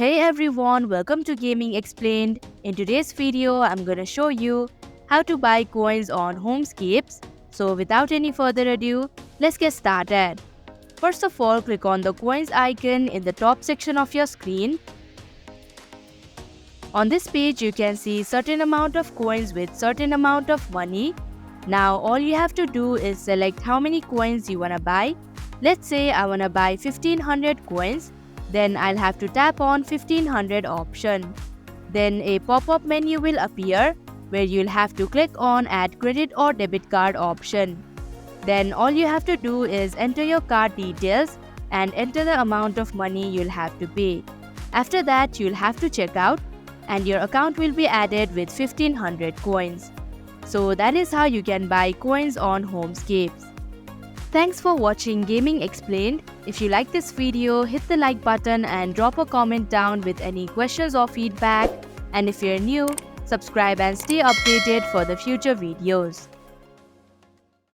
Hey everyone, welcome to Gaming Explained. In today's video, I'm gonna show you how to buy coins on Homescapes. So without any further ado, let's get started. First of all, click on the coins icon in the top section of your screen. On this page, you can see certain amount of coins with certain amount of money. Now all you have to do is select how many coins you wanna buy. Let's say I wanna buy 1500 coins. Then I'll have to tap on 1500 option. Then a pop-up menu will appear where you'll have to click on add credit or debit card option. Then all you have to do is enter your card details and enter the amount of money you'll have to pay. After that, you'll have to check out and your account will be added with 1500 coins. So that is how you can buy coins on Homescapes. Thanks for watching Gaming Explained. If you like this video, hit the like button and drop a comment down with any questions or feedback. And if you're new, subscribe and stay updated for the future videos.